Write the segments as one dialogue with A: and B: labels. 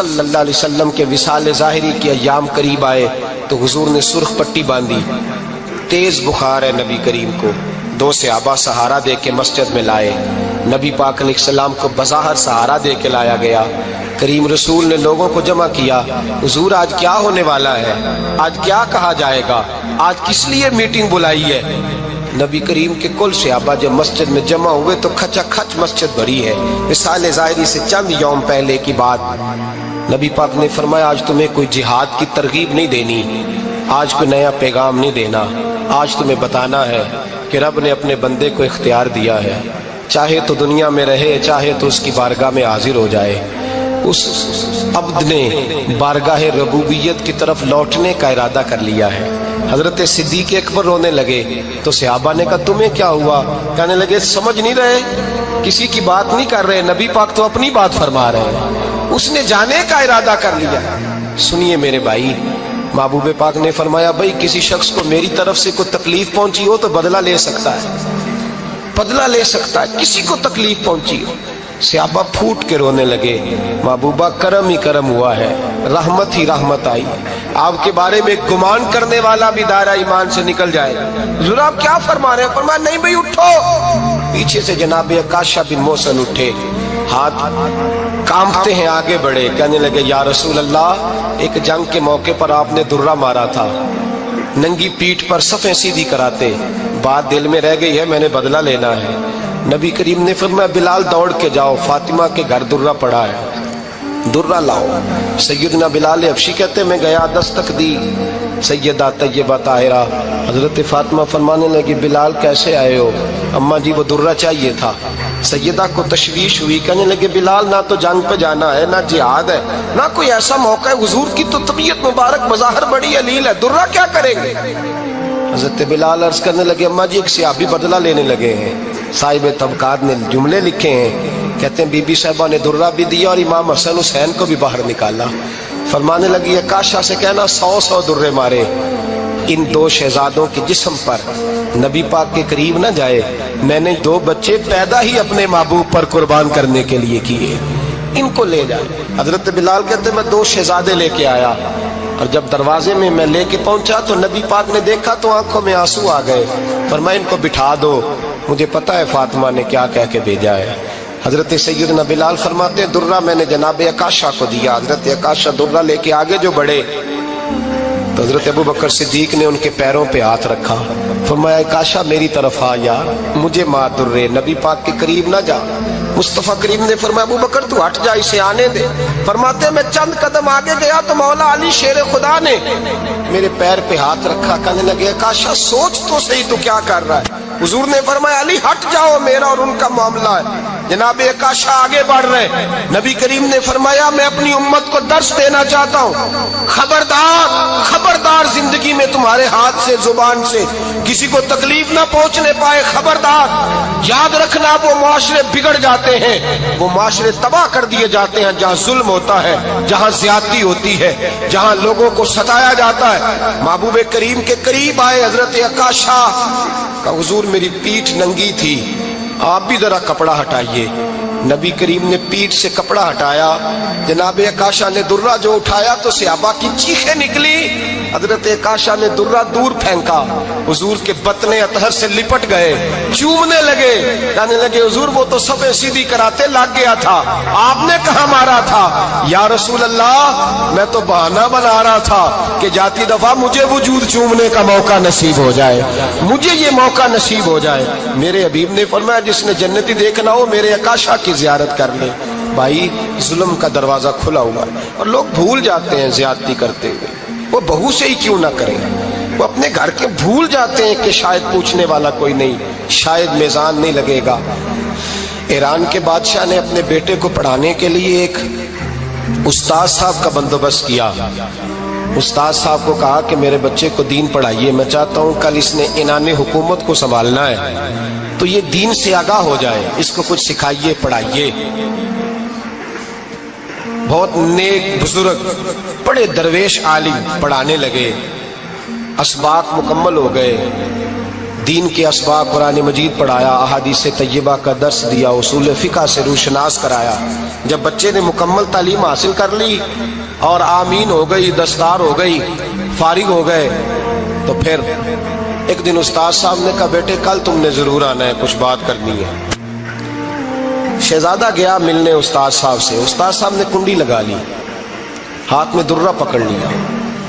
A: صلی اللہ علیہ وسلم کے وصال ظاہری کے ایام قریب آئے تو حضور نے سرخ پٹی باندھی، تیز بخار ہے نبی کریم کو، دو صحابہ سہارا دے کے مسجد میں لائے، نبی پاک علیہ السلام کو بظاہر سہارا دے کے لایا گیا۔ کریم رسول نے لوگوں کو جمع کیا، حضور آج کیا ہونے والا ہے، آج کیا کہا جائے گا، آج کس لیے میٹنگ بلائی ہے؟ نبی کریم کے کل صحابہ جب مسجد میں جمع ہوئے تو کھچا کھچ مسجد بھری ہے۔ وصال ظاہری سے چند یوم پہلے کی بات، نبی پاک نے فرمایا آج تمہیں کوئی جہاد کی ترغیب نہیں دینی، آج کوئی نیا پیغام نہیں دینا، آج تمہیں بتانا ہے کہ رب نے اپنے بندے کو اختیار دیا ہے، چاہے تو دنیا میں رہے، چاہے تو اس کی بارگاہ میں حاضر ہو جائے۔ اس عبد نے بارگاہ ربوبیت کی طرف لوٹنے کا ارادہ کر لیا ہے۔ حضرت صدیق اکبر رونے لگے تو صحابہ نے کہا تمہیں کیا ہوا؟ کہنے لگے سمجھ نہیں رہے، کسی کی بات نہیں کر رہے، نبی پاک تو اپنی بات فرما رہے ہیں، اس نے جانے کا ارادہ کر لیا۔ سنیے میرے بھائی، محبوب پاک نے فرمایا بھائی کسی شخص کو میری طرف سے کوئی تکلیف پہنچی ہو تو بدلہ لے سکتا ہے، بدلہ لے سکتا ہے، کسی کو تکلیف پہنچی ہو۔ صحابہ پھوٹ کے رونے لگے، محبوبہ کرم ہی کرم ہوا ہے، رحمت ہی رحمت آئی، آپ کے بارے میں گمان کرنے والا بھی دائرہ ایمان سے نکل جائے۔ حضور آپ کیا فرما رہے ہیں؟ فرمایا نہیں بھئی اٹھو۔ پیچھے سے جناب عکاشہ بن محصن اٹھے، ہاتھ کانپتے ہیں، آگے بڑھے، کہنے لگے یا رسول اللہ، ایک جنگ کے موقع پر آپ نے درہ مارا تھا، ننگی پیٹھ پر صفیں سیدھی کراتے، بات دل میں رہ گئی ہے، میں نے بدلہ لینا ہے۔ نبی کریم نے فرمایا بلال دوڑ کے جاؤ، فاطمہ کے گھر درہ پڑا ہے، درہ لاؤ۔ سیدنا بلال حبشی کہتے میں گیا، دستک دی، سیدہ طیبہ طاہرہ حضرت فاطمہ فرمانے لگی بلال کیسے آئے ہو؟ اماں جی وہ درہ چاہیے تھا۔ سیدہ کو تشویش ہوئی، کہنے لگے بلال نہ تو جنگ پہ جانا ہے، نہ جہاد ہے، نہ کوئی ایسا موقع ہے، حضور کی تو طبیعت مبارک بظاہر بڑی علیل ہے، درہ کیا کریں گے؟ حضرت بلال عرض کرنے لگے اماں جی ایک صحابی بدلہ لینے لگے ہیں، صاحب طبقات نے جملے لکھے ہیں، کہتے ہیں بی بی صاحبہ نے درہ بھی دیا اور امام حسن حسین کو بھی باہر نکالا۔ فرمانے لگی عکاشہ سے کہنا 100 درے مارے، ان دو شہزادوں کے جسم پر نبی پاک کے قریب نہ جائے، میں نے 2 بچے پیدا ہی اپنے محبوب پر قربان کرنے کے لیے کیے، ان کو لے جائے۔ حضرت بلال کہتے میں 2 شہزادے لے کے آیا، اور جب دروازے میں میں لے کے پہنچا تو نبی پاک نے دیکھا تو آنکھوں میں آنسو آ گئے، فرمایا ان کو بٹھا دو، مجھے پتا ہے فاطمہ نے کیا کہہ کے بھیجا ہے۔ حضرت سیدنا بلال فرماتے ہیں درہ میں نے جناب عکاشہ کو دیا، حضرت عکاشہ درہ لے کے آگے جو بڑھے تو حضرت ابو بکر صدیق نے ان کے پیروں پہ ہاتھ رکھا، فرمایا عکاشہ میری طرف آ یار، مجھے ماں درے، نبی پاک کے قریب نہ جا۔ مصطفیٰ کریم نے فرمایا ابو بکر تو ہٹ جا، اسے آنے دے۔ فرماتے ہیں میں چند قدم آگے گیا تو مولا علی شیر خدا نے میرے پیر پہ ہاتھ رکھا، کہنے لگے عکاشہ سوچ تو صحیح تو کیا کر رہا ہے؟ حضور نے فرمایا علی ہٹ جاؤ، میرا اور ان کا معاملہ ہے۔ جناب عکاشہ آگے بڑھ رہے، نبی کریم نے فرمایا میں اپنی امت کو درس دینا چاہتا ہوں، خبردار خبردار زندگی میں تمہارے ہاتھ سے زبان سے کسی کو تکلیف نہ پہنچنے پائے، خبردار یاد رکھنا وہ معاشرے بگڑ جاتے ہیں، وہ معاشرے تباہ کر دیے جاتے ہیں جہاں ظلم ہوتا ہے، جہاں زیادتی ہوتی ہے، جہاں لوگوں کو ستایا جاتا ہے۔ محبوب کریم کے قریب آئے حضرت عکاشہ کہ حضور میری پیٹھ ننگی تھی، آپ بھی ذرا کپڑا ہٹائیے۔ نبی کریم نے پیٹھ سے کپڑا ہٹایا، جناب عکاشہ نے درہ جو اٹھایا تو صحابہ کی چیخیں نکلی، حضرت عکاشہ نے درہ دور پھینکا، حضور کے بطن اطہر سے لپٹ گئے، چومنے لگے، کہنے لگے حضور وہ تو صفیں سیدھی کراتے لگ گیا تھا، آپ نے کہاں مارا تھا؟ یا رسول اللہ میں تو بہانہ بنا رہا تھا کہ جاتی دفعہ مجھے وجود چومنے کا موقع نصیب ہو جائے، مجھے یہ موقع نصیب ہو جائے۔ میرے حبیب نے فرمایا جس نے جنتی دیکھنا ہو میرے عکاشہ کی زیارت کر لے۔ بھائی ظلم کا دروازہ کھلا ہوا ہے اور لوگ بھول جاتے ہیں زیادتی کرتے ہوئے، وہ بہو سے ہی کیوں نہ کریں، وہ اپنے گھر کے بھول جاتے ہیں کہ شاید پوچھنے والا کوئی نہیں، شاید میزان نہیں لگے گا۔ ایران کے بادشاہ نے اپنے بیٹے کو پڑھانے کے لیے ایک استاد صاحب کا بندوبست کیا، استاد صاحب کو کہا کہ میرے بچے کو دین پڑھائیے، میں چاہتا ہوں کل اس نے عنان حکومت کو سنبھالنا ہے تو یہ دین سے آگاہ ہو جائے، اس کو کچھ سکھائیے پڑھائیے۔ بہت نیک بزرگ بڑے درویش عالم پڑھانے لگے، اسباق مکمل ہو گئے، دین کے اسباق قرآن مجید پڑھایا، احادیث طیبہ کا درس دیا، اصول فقہ سے روشناس کرایا۔ جب بچے نے مکمل تعلیم حاصل کر لی اور آمین ہو گئی، دستار ہو گئی، فارغ ہو گئے، تو پھر ایک دن استاد صاحب نے کہا بیٹے کل تم نے ضرور آنا ہے، کچھ بات کرنی ہے۔ شہزادہ گیا ملنے استاد صاحب سے، استاد صاحب نے کنڈی لگا لی، ہاتھ میں درہ پکڑ لیا،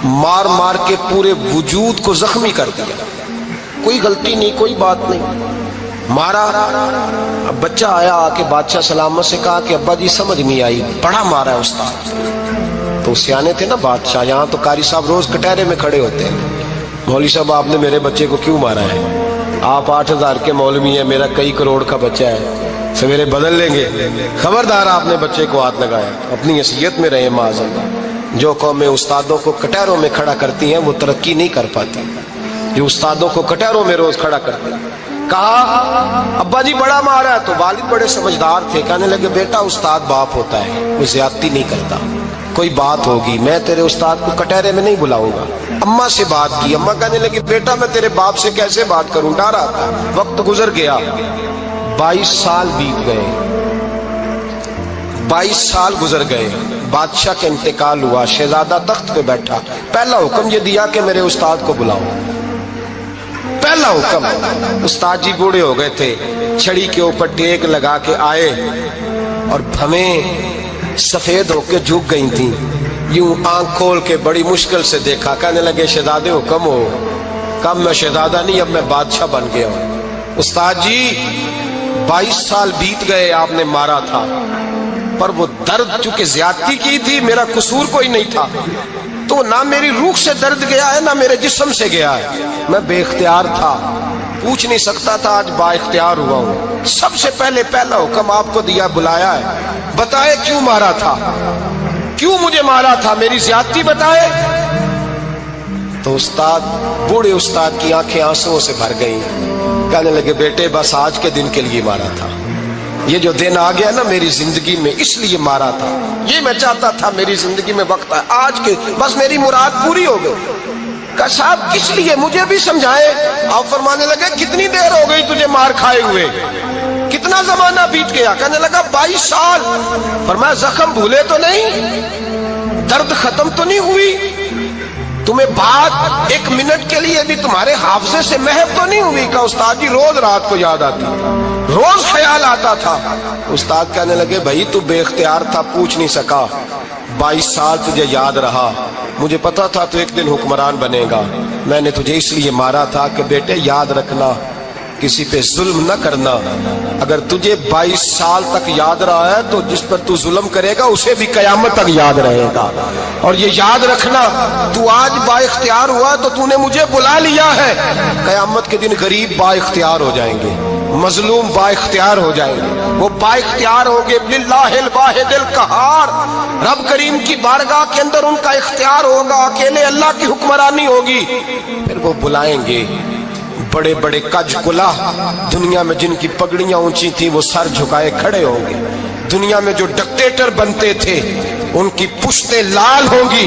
A: مار مار کے پورے وجود کو زخمی کر دیا، کوئی غلطی نہیں، کوئی بات نہیں، مارا۔ اب بچہ آیا آ کے بادشاہ سلامت سے کہا کہ ابا جی سمجھ نہیں آئی، بڑا مارا ہے استاد۔ تو سیانے تھے نا بادشاہ، یہاں تو قاری صاحب روز کٹہرے میں کھڑے ہوتے ہیں، مولوی صاحب آپ نے میرے بچے کو کیوں مارا ہے؟ آپ 8,000 کے مولوی ہیں، میرا کئی کروڑ کا بچہ ہے، سویرے بدل لیں گے، خبردار آپ نے بچے کو ہاتھ لگایا، اپنی حیثیت میں رہے معاذ اللہ۔ جو قومیں استادوں کو کٹہروں میں کھڑا کرتی ہیں وہ ترقی نہیں کر پاتی، جو استادوں کو کٹہروں میں روز کھڑا کرتے ہیں۔ کہا ابا جی بڑا مارا ہے، تو والد بڑے سمجھدار تھے، کہنے لگے بیٹا استاد باپ ہوتا ہے، وہ زیادتی نہیں کرتا، کوئی بات ہوگی میں تیرے استاد کو کٹہرے میں نہیں بلاؤں گا۔ اماں سے بات کی، اماں کہنے لگی بیٹا میں تیرے باپ سے کیسے بات کروں، ڈر رہا تھا۔ وقت گزر گیا، 22 سال بیت گئے، 22 سال گزر گئے، بادشاہ کا انتقال ہوا، شہزادہ تخت پہ بیٹھا، پہلا حکم یہ دیا کہ میرے استاد کو بلاؤ، پہلا حکم۔ استاد جی بوڑھے ہو گئے تھے، چھڑی کے اوپر ٹیک لگا کے آئے اور بھویں سفید ہو کے جھک گئی تھیں، یوں آنکھ کھول کے بڑی مشکل سے دیکھا، کہنے لگے شہزادے حکم ہو۔ کب میں شہزادہ نہیں، اب میں بادشاہ بن گیا ہوں۔ استاد جی 22 سال بیت گئے، آپ نے مارا تھا، پر وہ درد چونکہ زیادتی کی تھی، میرا قصور کوئی نہیں تھا، تو نہ میری روح سے درد گیا ہے نہ میرے جسم سے گیا ہے، میں بے اختیار تھا، پوچھ نہیں سکتا تھا، آج با اختیار ہوا ہوں۔ سب سے پہلے پہلا حکم آپ کو دیا، بلایا ہے، بتائے کیوں مارا تھا، کیوں مجھے مارا تھا، میری زیادتی بتائے۔ تو استاد، بوڑھے استاد کی آنکھیں آنسوؤں سے بھر گئیں، کہنے لگے بیٹے بس آج کے دن کے لیے مارا تھا، یہ جو دن آ گیا نا میری زندگی میں اس لیے مارا تھا، یہ میں چاہتا تھا میری زندگی میں وقت آئے، آج کے بس میری مراد پوری ہو گئی۔ کہا صاحب کس لیے، مجھے بھی سمجھائے۔ آپ فرمانے لگے کتنی دیر ہو گئی تجھے مار کھائے ہوئے، کتنا زمانہ بیت گیا؟ کہنے لگا 22 سال۔ فرمایا زخم بھولے تو نہیں، درد ختم تو نہیں ہوئی، تمہیں بات 1 منٹ کے لیے بھی تمہارے حافظے سے محو تو نہیں ہوئی؟ کہا استاد جی روز رات کو یاد آتی، روز خیال آتا تھا۔ استاد کہنے لگے بھائی تو بے اختیار تھا، پوچھ نہیں سکا، 22 سال تجھے یاد رہا، مجھے پتا تھا تو ایک دن حکمران بنے گا، میں نے تجھے اس لیے مارا تھا کہ بیٹے یاد رکھنا، کسی پہ ظلم نہ کرنا۔ اگر تجھے 22 سال تک یاد رہا ہے تو جس پر تو ظلم کرے گا اسے بھی قیامت تک یاد رہے گا، اور یہ یاد رکھنا تو آج با اختیار ہوا تو تو نے مجھے بلا لیا ہے، قیامت کے دن غریب با اختیار ہو جائیں گے، مظلوم با اختیار ہو جائیں گے، وہ با اختیار ہو گے للہ الواحد القہار، رب کریم کی بارگاہ کے اندر ان کا اختیار ہوگا، اکیلے اللہ کی حکمرانی ہوگی، پھر وہ بلائیں گے بڑے بڑے کج کلا، دنیا میں جن کی پگڑیاں اونچی تھیں وہ سر جھکائے کھڑے ہوں گے، دنیا میں جو ڈکٹیٹر بنتے تھے ان کی پشتیں لال ہوں گی،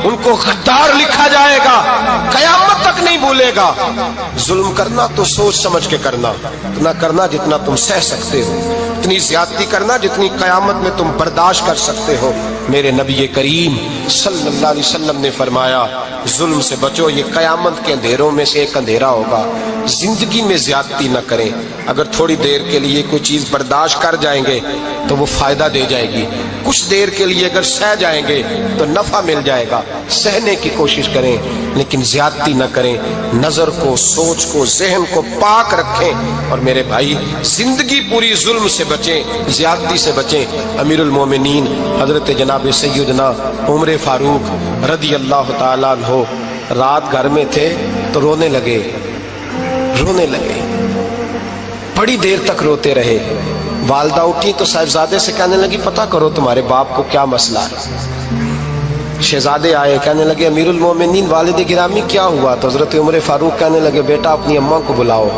A: ان کو غدار لکھا جائے گا، قیامت تک نہیں بھولے گا۔ ظلم کرنا تو سوچ سمجھ کے کرنا، اتنا کرنا جتنا تم سہ سکتے ہو، اتنی زیادتی کرنا جتنی قیامت میں تم برداشت کر سکتے ہو۔ میرے نبی کریم صلی اللہ علیہ وسلم نے فرمایا ظلم سے بچو، یہ قیامت کے اندھیروں میں سے ایک اندھیرا ہوگا۔ زندگی میں زیادتی نہ کریں، اگر تھوڑی دیر کے لیے کوئی چیز برداشت کر جائیں گے تو وہ فائدہ دے جائے گی، کچھ دیر کے لیے اگر سہ جائیں گے تو نفع مل جائے گا، سہنے کی کوشش کریں لیکن زیادتی نہ کریں، نظر کو، سوچ کو، ذہن کو پاک رکھیں، اور میرے بھائی زندگی پوری ظلم سے بچیں، زیادتی سے بچیں۔ امیر المومنین حضرت جناب سیدنا عمر فاروق رضی اللہ تعالیٰ عنہ رات گھر میں تھے تو رونے لگے، بڑی دیر تک روتے رہے۔ والدہ اٹھی تو صاحبزادے سے کہنے لگی پتہ کرو تمہارے باپ کو کیا مسئلہ ہے۔ شہزادے آئے، کہنے لگے امیر المومنین والد گرامی کیا ہوا؟ تو حضرت عمر فاروق کہنے لگے بیٹا اپنی اماں کو بلاؤ۔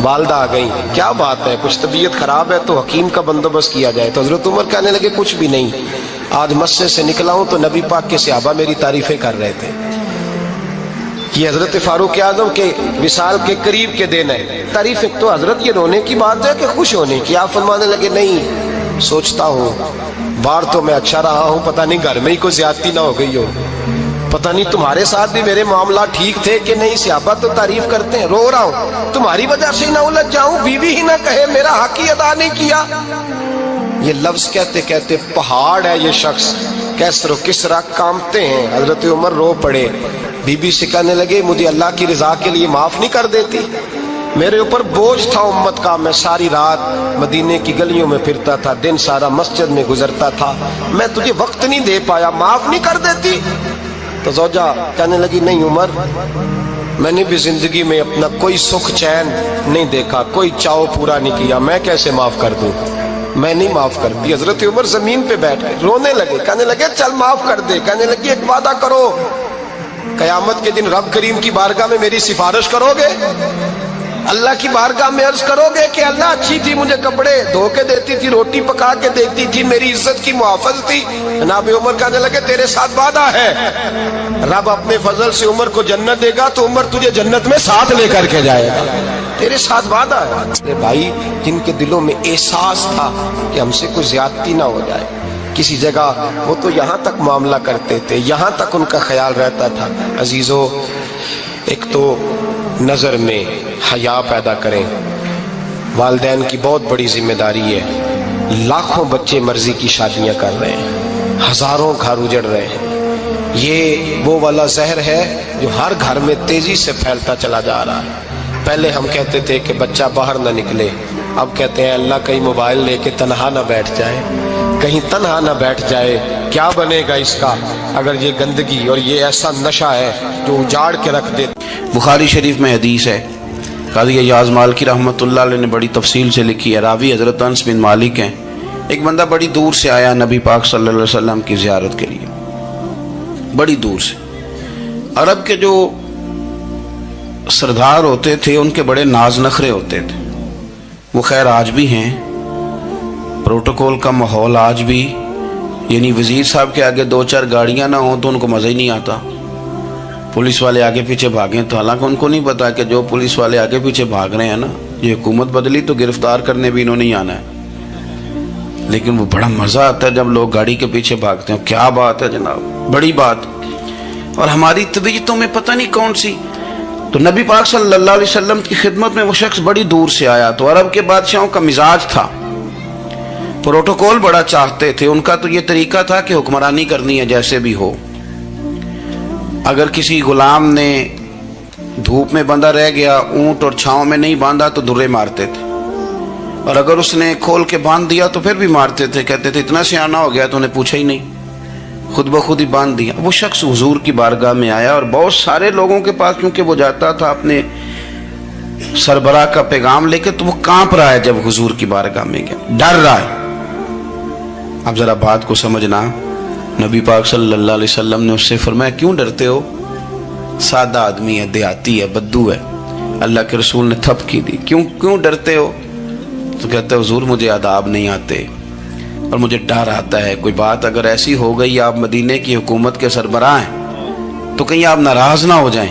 A: والدہ آ گئی، کیا بات ہے، کچھ طبیعت خراب ہے تو حکیم کا بندوبست کیا جائے۔ تو حضرت عمر کہنے لگے کچھ بھی نہیں، آج مسجد سے نکلا ہوں تو نبی پاک کے صحابہ میری تعریفیں کر رہے تھے۔ یہ حضرت فاروق اعظم کے وصال کے قریب کے دن ہے۔ تعریف ایک تو حضرت یہ رونے کی بات ہے کہ خوش ہونے کی؟ آپ فرمانے لگے نہیں، سوچتا ہوں باہر تو میں اچھا رہا ہوں، پتہ نہیں گھر میں ہی کوئی زیادتی نہ ہو گئی ہو، پتہ نہیں تمہارے ساتھ بھی میرے معاملات ٹھیک تھے کہ نہیں، صحابہ تو تعریف کرتے ہیں، رو رہا ہوں تمہاری وجہ سے نہ الجھ جاؤں، بیوی ہی نہ کہے میرا حق ہی ادا نہیں کیا۔ یہ لفظ کہتے کہتے پہاڑ ہے یہ شخص، کیسر و کسرا کانپتے ہیں۔ حضرت عمر رو پڑے، بی بی سے کہنے لگے مجھے اللہ کی رضا کے لیے معاف نہیں کر دیتی؟ میرے اوپر بوجھ تھا امت کا، میں ساری رات مدینے کی گلیوں میں پھرتا تھا، دن سارا مسجد میں گزرتا تھا، میں تجھے وقت نہیں دے پایا، معاف نہیں کر دیتی؟ تو زوجہ کہنے لگی نہیں عمر، میں نے بھی زندگی میں اپنا کوئی سکھ چین نہیں دیکھا، کوئی چاؤ پورا نہیں کیا، میں کیسے معاف کر دوں؟ میں نہیں معاف کرتی۔ حضرت عمر زمین پہ بیٹھ گئے، رونے لگے، کہنے لگے چل معاف کر دے۔ کہنے لگی ایک وعدہ کرو، قیامت کے دن رب کریم کی بارگاہ میں میری سفارش کرو گے؟ اللہ کی بارگاہ میں عرض کرو گے کہ اللہ اچھی تھی، مجھے کپڑے دھو کے دیتی تھی، روٹی پکا کے دیتی تھی، میری عزت کی محافظ تھی؟ جناب عمر کہنے لگے تیرے ساتھ وعدہ ہے، رب اپنے فضل سے عمر کو جنت دے گا تو عمر تجھے جنت میں ساتھ لے کر کے جائے گا، تیرے ساتھ وعدہ ہے۔ بھائی جن کے دلوں میں احساس تھا کہ ہم سے کوئی زیادتی نہ ہو جائے کسی جگہ، وہ تو یہاں تک معاملہ کرتے تھے، یہاں تک ان کا خیال رہتا تھا۔ عزیزو، ایک تو نظر میں حیا پیدا کریں، والدین کی بہت بڑی ذمہ داری ہے۔ لاکھوں بچے مرضی کی شادیاں کر رہے ہیں، ہزاروں گھر اجڑ رہے ہیں، یہ وہ والا زہر ہے جو ہر گھر میں تیزی سے پھیلتا چلا جا رہا ہے۔ پہلے ہم کہتے تھے کہ بچہ باہر نہ نکلے، اب کہتے ہیں اللہ کہیں موبائل لے کے تنہا نہ بیٹھ جائے، کہیں تنہا نہ بیٹھ جائے، کیا بنے گا اس کا اگر یہ گندگی اور یہ ایسا نشہ ہے جو اجاڑ کے رکھ دے۔
B: بخاری شریف میں حدیث ہے، قاضی ایاز مالکی رحمۃ اللہ علیہ نے بڑی تفصیل سے لکھی ہے، راوی حضرت انس بن مالک ہیں۔ ایک بندہ بڑی دور سے آیا نبی پاک صلی اللہ علیہ وسلم کی زیارت کے لیے، بڑی دور سے۔ عرب کے جو سردار ہوتے تھے ان کے بڑے ناز نخرے ہوتے تھے، وہ خیر آج بھی ہیں، پروٹوکول کا ماحول آج بھی، یعنی وزیر صاحب کے آگے دو چار گاڑیاں نہ ہوں تو ان کو مزہ ہی نہیں آتا، پولیس والے آگے پیچھے بھاگیں تو حالانکہ ان کو نہیں پتا کہ جو پولیس والے آگے پیچھے بھاگ رہے ہیں نا، یہ حکومت بدلی تو گرفتار کرنے بھی انہوں نہیں آنا ہے، لیکن وہ بڑا مزہ آتا ہے جب لوگ گاڑی کے پیچھے بھاگتے ہیں۔ کیا بات ہے جناب، بڑی بات۔ اور ہماری طبیعتوں میں پتہ نہیں کون سی، تو نبی پاک صلی اللہ علیہ وسلم کی خدمت میں وہ شخص بڑی دور سے آیا، تو عرب کے بادشاہوں کا مزاج تھا، پروٹوکول بڑا چاہتے تھے، ان کا تو یہ طریقہ تھا کہ حکمرانی کرنی ہے جیسے بھی ہو۔ اگر کسی غلام نے دھوپ میں بندھا رہ گیا، اونٹ اور چھاؤں میں نہیں باندھا تو درے مارتے تھے، اور اگر اس نے کھول کے باندھ دیا تو پھر بھی مارتے تھے، کہتے تھے اتنا سیانا ہو گیا تو انہیں پوچھا ہی نہیں، خود بخود ہی باندھ دیا۔ وہ شخص حضور کی بارگاہ میں آیا اور بہت سارے لوگوں کے پاس کیونکہ وہ جاتا تھا اپنے سربراہ کا پیغام لے کے، تو وہ کانپ رہا ہے جب حضور کی بارگاہ میں گیا، ڈر رہا ہے۔ اب ذرا بات کو سمجھنا، نبی پاک صلی اللہ علیہ وسلم نے اس سے فرمایا کیوں ڈرتے ہو؟ سادہ آدمی ہے، دیہاتی ہے، بدو ہے۔ اللہ کے رسول نے تھپ کی دی، کیوں ڈرتے ہو؟ تو کہتا ہے حضور مجھے آداب نہیں آتے اور مجھے ڈر آتا ہے، کوئی بات اگر ایسی ہو گئی، آپ مدینے کی حکومت کے سربراہ ہیں، تو کہیں آپ ناراض نہ ہو جائیں۔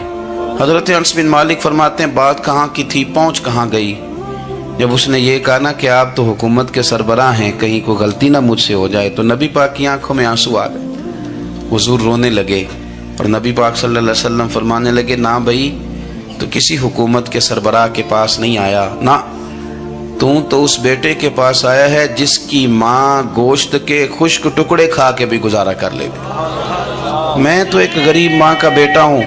B: حضرت انس بن مالک فرماتے ہیں بات کہاں کی تھی، پہنچ کہاں گئی؟ جب اس نے یہ کہا نا کہ آپ تو حکومت کے سربراہ ہیں، کہیں کوئی غلطی نہ مجھ سے ہو جائے، تو نبی پاک کی آنکھوں میں آنسو آ گئے، حضور رونے لگے، اور نبی پاک صلی اللہ علیہ وسلم فرمانے لگے نہ بھائی، تو کسی حکومت کے سربراہ کے پاس نہیں آیا، نہ تو اس بیٹے کے پاس آیا ہے جس کی ماں گوشت کے خشک ٹکڑے کھا کے بھی گزارا کر لے گی۔ میں تو ایک غریب ماں کا بیٹا ہوں۔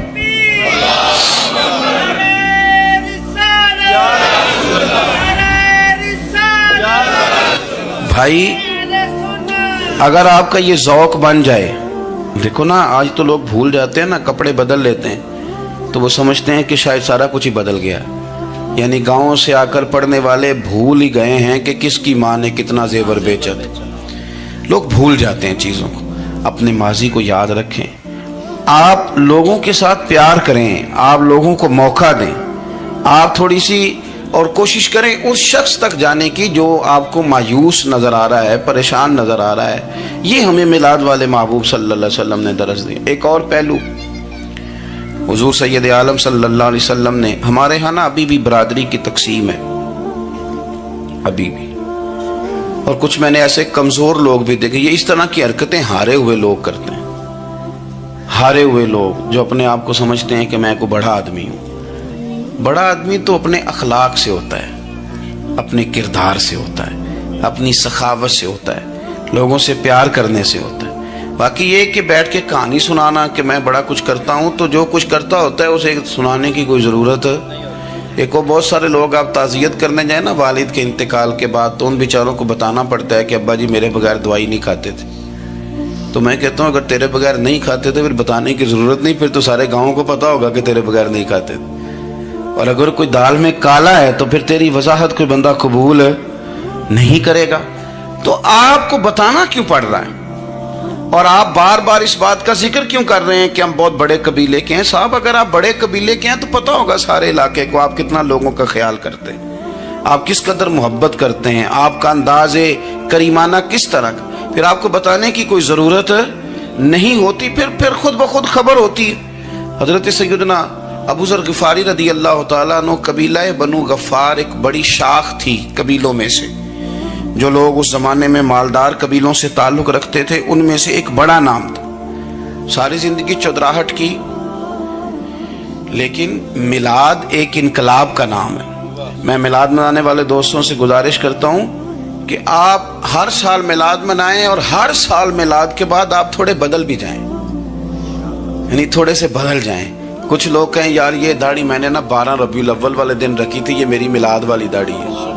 B: بھائی اگر آپ کا یہ ذوق بن جائے، دیکھو نا آج تو لوگ بھول جاتے ہیں نا، کپڑے بدل لیتے ہیں تو وہ سمجھتے ہیں کہ شاید سارا کچھ ہی بدل گیا، یعنی گاؤں سے آ کر پڑھنے والے بھول ہی گئے ہیں کہ کس کی ماں نے کتنا زیور بیچا تھا۔ لوگ بھول جاتے ہیں چیزوں کو، اپنے ماضی کو یاد رکھیں، آپ لوگوں کے ساتھ پیار کریں، آپ لوگوں کو موقع دیں، آپ تھوڑی سی اور کوشش کریں اس شخص تک جانے کی جو آپ کو مایوس نظر آ رہا ہے، پریشان نظر آ رہا ہے۔ یہ ہمیں میلاد والے محبوب صلی اللہ علیہ وسلم نے درس دی۔ ایک اور پہلو، حضور سید عالم صلی اللہ علیہ وسلم نے ہمارے ہاں نا ابھی بھی برادری کی تقسیم ہے، ابھی بھی، اور کچھ میں نے ایسے کمزور لوگ بھی دیکھے، یہ اس طرح کی حرکتیں ہارے ہوئے لوگ کرتے ہیں، ہارے ہوئے لوگ جو اپنے آپ کو سمجھتے ہیں کہ میں کوئی بڑا آدمی ہوں۔ بڑا آدمی تو اپنے اخلاق سے ہوتا ہے، اپنے کردار سے ہوتا ہے، اپنی سخاوت سے ہوتا ہے، لوگوں سے پیار کرنے سے ہوتا ہے۔ باقی یہ کہ بیٹھ کے کہانی سنانا کہ میں بڑا کچھ کرتا ہوں، تو جو کچھ کرتا ہوتا ہے اسے سنانے کی کوئی ضرورت ہے؟ ایک وہ بہت سارے لوگ آپ تعزیت کرنے جائیں نا والد کے انتقال کے بعد، تو ان بیچاروں کو بتانا پڑتا ہے کہ ابا جی میرے بغیر دوائی نہیں کھاتے تھے۔ تو میں کہتا ہوں اگر تیرے بغیر نہیں کھاتے تھے پھر بتانے کی ضرورت نہیں، پھر تو سارے گاؤں کو پتا ہوگا کہ تیرے بغیر نہیں کھاتے تھے۔ اور اگر کوئی دال میں کالا ہے تو پھر تیری وضاحت کوئی بندہ قبول نہیں کرے گا، تو آپ کو بتانا کیوں پڑ رہا ہے؟ اور آپ بار بار اس بات کا ذکر کیوں کر رہے ہیں کہ ہم بہت بڑے قبیلے کے ہیں؟ صاحب اگر آپ بڑے قبیلے کے ہیں تو پتہ ہوگا سارے علاقے کو آپ کتنا لوگوں کا خیال کرتے ہیں، آپ کس قدر محبت کرتے ہیں، آپ کا انداز کریمانہ کس طرح کا، پھر آپ کو بتانے کی کوئی ضرورت نہیں ہوتی، پھر خود بخود خبر ہوتی ہے۔ حضرت سیدنا ابو ذر غفاری رضی اللہ تعالیٰ عنہ، قبیلہ بنو غفار ایک بڑی شاخ تھی قبیلوں میں سے، جو لوگ اس زمانے میں مالدار قبیلوں سے تعلق رکھتے تھے، ان میں سے ایک بڑا نام تھا۔ ساری زندگی چودراہٹ کی، لیکن میلاد ایک انقلاب کا نام ہے۔ میں میلاد منانے والے دوستوں سے گزارش کرتا ہوں کہ آپ ہر سال میلاد منائیں، اور ہر سال میلاد کے بعد آپ تھوڑے بدل بھی جائیں، یعنی تھوڑے سے بدل جائیں۔ کچھ لوگ کہیں یار یہ داڑھی میں نے نا 12 ربیع الاول والے دن رکھی تھی، یہ میری میلاد والی داڑھی ہے،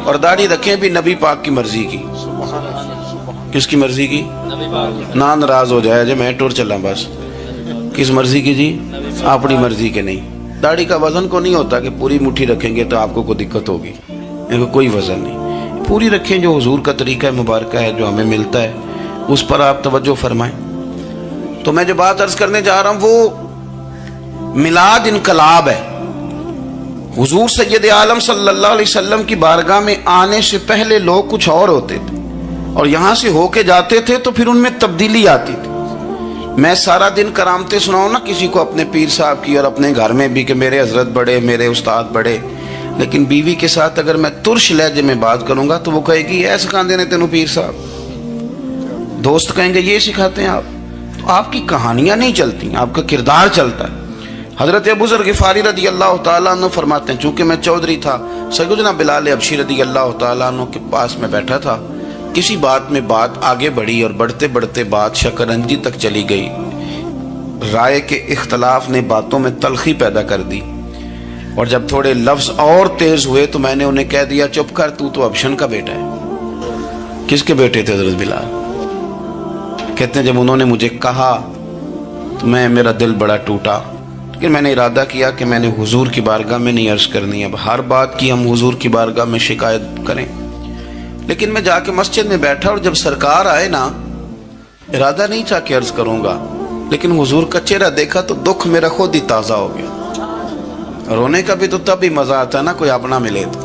B: اور داڑھی رکھیں بھی نبی پاک کی مرضی کی۔ کس کی مرضی کی؟ نہ ناراض ہو جائے جی میں ٹور چلا، بس کس مرضی کی جی؟ اپنی مرضی کے نہیں۔ داڑھی کا وزن کو نہیں ہوتا کہ پوری مٹھی رکھیں گے تو آپ کو کوئی دقت ہوگی، کوئی وزن نہیں، پوری رکھیں، جو حضور کا طریقہ مبارکہ ہے جو ہمیں ملتا ہے اس پر آپ توجہ فرمائیں۔ تو میں جو بات عرض کرنے جا رہا ہوں وہ میلاد انقلاب ہے۔ حضور سید عالم صلی اللہ علیہ وسلم کی بارگاہ میں آنے سے پہلے لوگ کچھ اور ہوتے تھے، اور یہاں سے ہو کے جاتے تھے تو پھر ان میں تبدیلی آتی تھی۔ میں سارا دن کرامتیں سناؤں نا کسی کو اپنے پیر صاحب کی، اور اپنے گھر میں بھی کہ میرے حضرت بڑے، میرے استاد بڑے، لیکن بیوی کے ساتھ اگر میں ترش لہجے میں بات کروں گا تو وہ کہے گی یہ سکھاندے نے تینوں پیر صاحب۔ دوست کہیں گے یہ سکھاتے ہیں آپ، تو آپ کی کہانیاں نہیں چلتی، آپ کا کردار چلتا ہے۔ حضرت ابو ذر غفاری رضی اللہ تعالیٰ عنہ فرماتے ہیں، چونکہ میں چودھری تھا، سیدنا بلال حبشی رضی اللہ تعالیٰ عنہ کے پاس میں بیٹھا تھا، کسی بات میں بات آگے بڑھی اور بڑھتے بڑھتے بات شکنجی تک چلی گئی، رائے کے اختلاف نے باتوں میں تلخی پیدا کر دی، اور جب تھوڑے لفظ اور تیز ہوئے تو میں نے انہیں کہہ دیا چپ کر، تو ابشن کا بیٹا ہے۔ کس کے بیٹے تھے حضرت بلال؟ کہتے ہیں جب انہوں نے مجھے کہا تو میرا دل بڑا ٹوٹا، لیکن میں نے ارادہ کیا کہ میں نے حضور کی بارگاہ میں نہیں عرض کرنی، اب ہر بات کی ہم حضور کی بارگاہ میں شکایت کریں۔ لیکن میں جا کے مسجد میں بیٹھا، اور جب سرکار آئے نا، ارادہ نہیں تھا کہ عرض کروں گا، لیکن حضور کا چہرہ دیکھا تو دکھ میرا خود ہی تازہ ہو گیا۔ رونے کا بھی تو تب ہی مزہ آتا ہے نا کوئی اپنا ملے تو۔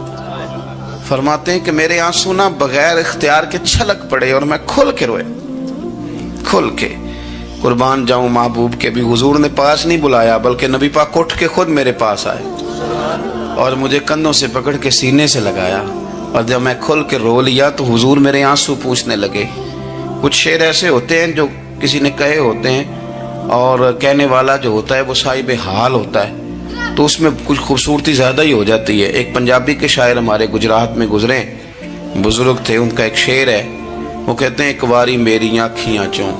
B: فرماتے ہیں کہ میرے آنسو نہ بغیر اختیار کے چھلک پڑے، اور میں کھل کے روئے، کھل کے۔ قربان جاؤں محبوب کے بھی حضور نے پاس نہیں بلایا، بلکہ نبی پاک اٹھ کے خود میرے پاس آئے اور مجھے کندھوں سے پکڑ کے سینے سے لگایا، اور جب میں کھل کے رو لیا تو حضور میرے آنسو پوچھنے لگے۔ کچھ شعر ایسے ہوتے ہیں جو کسی نے کہے ہوتے ہیں، اور کہنے والا جو ہوتا ہے وہ صاحب حال ہوتا ہے، تو اس میں کچھ خوبصورتی زیادہ ہی ہو جاتی ہے۔ ایک پنجابی کے شاعر ہمارے گجرات میں گزرے، بزرگ تھے، ان کا ایک شعر ہے، وہ کہتے ہیں ایک واری میری آنکھیاں چوں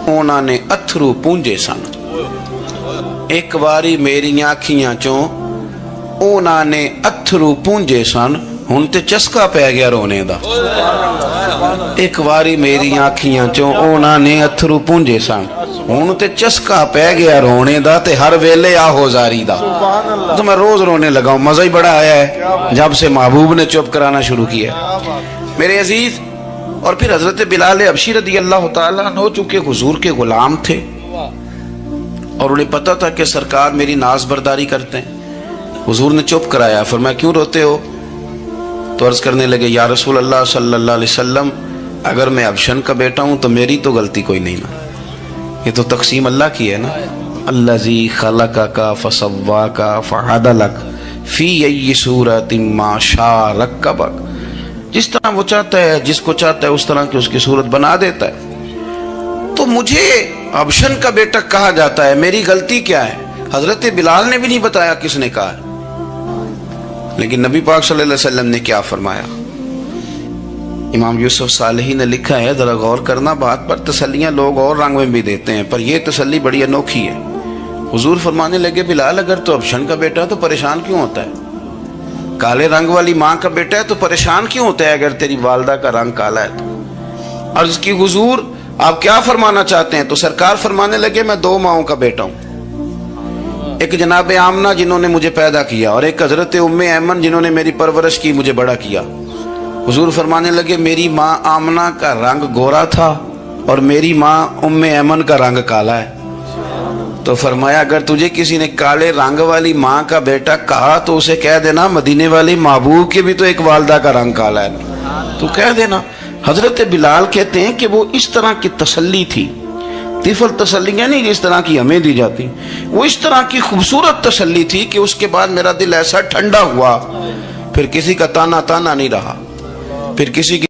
B: اونا نے اتھرو پونجے سن، ایک واری میری آنکھیاں چوں اونا نے اتھرو پونجے سن، ہن تے چسکا پہ گیا رونے دا۔ ایک واری میری آنکھیاں چوں اونا نے اتھرو پونجے سن، ہن تے چسکا پہ گیا رونے دا، تے ہر ویلے آہو زاری دا۔ تو میں روز رونے لگا ہوں، مزہ ہی بڑا آیا ہے جب سے محبوب نے چپ کرانا شروع کیا۔ میرے عزیز، اور پھر حضرت بلال حبشی رضی اللہ تعالیٰ عنہ چونکہ حضور کے غلام تھے، اور انہیں پتہ تھا کہ سرکار میری ناز برداری کرتے ہیں، حضور نے چپ کرایا۔ فرمایا کیوں روتے ہو؟ تو عرض کرنے لگے یا رسول اللہ صلی اللہ علیہ وسلم، اگر میں ابشن کا بیٹا ہوں تو میری تو غلطی کوئی نہیں نا، یہ تو تقسیم اللہ کی ہے نا، الذی خلقک فسواک فعدلک فی ای صورت ما شاء رکبک، جس طرح وہ چاہتا ہے، جس کو چاہتا ہے اس طرح کی اس کی صورت بنا دیتا ہے۔ تو مجھے ابشن کا بیٹا کہا جاتا ہے، میری غلطی کیا ہے؟ حضرت بلال نے بھی نہیں بتایا کس نے کہا ہے، لیکن نبی پاک صلی اللہ علیہ وسلم نے کیا فرمایا؟ امام یوسف صالحی نے لکھا ہے، ذرا غور کرنا بات پر، تسلیاں لوگ اور رنگ میں بھی دیتے ہیں، پر یہ تسلی بڑی انوکھی ہے۔ حضور فرمانے لگے، بلال اگر تو ابشن کا بیٹا تو پریشان کیوں ہوتا ہے؟ کالے رنگ والی ماں کا بیٹا ہے تو پریشان کیوں ہوتا ہے اگر تیری والدہ کا رنگ کالا ہے تو؟ عرض کی حضور آپ کیا فرمانا چاہتے ہیں؟ تو سرکار فرمانے لگے، میں دو ماؤں کا بیٹا ہوں، ایک جناب آمنہ جنہوں نے مجھے پیدا کیا، اور ایک حضرت ام ایمن جنہوں نے میری پرورش کی، مجھے بڑا کیا۔ حضور فرمانے لگے، میری ماں آمنہ کا رنگ گورا تھا اور میری ماں ام ایمن کا رنگ کالا ہے۔ تو فرمایا اگر تجھے کسی نے کالے رنگ والی ماں کا بیٹا کہا تو اسے کہہ دینا مدینے والے محبوب کے بھی تو ایک والدہ کا رنگ کالا ہے، تو کہہ دینا۔ حضرت بلال کہتے ہیں کہ وہ اس طرح کی تسلی تھی، طفل تسلیاں نہیں جس طرح کی ہمیں دی جاتی، وہ اس طرح کی خوبصورت تسلی تھی کہ اس کے بعد میرا دل ایسا ٹھنڈا ہوا، پھر کسی کا تانا نہیں رہا، پھر کسی کی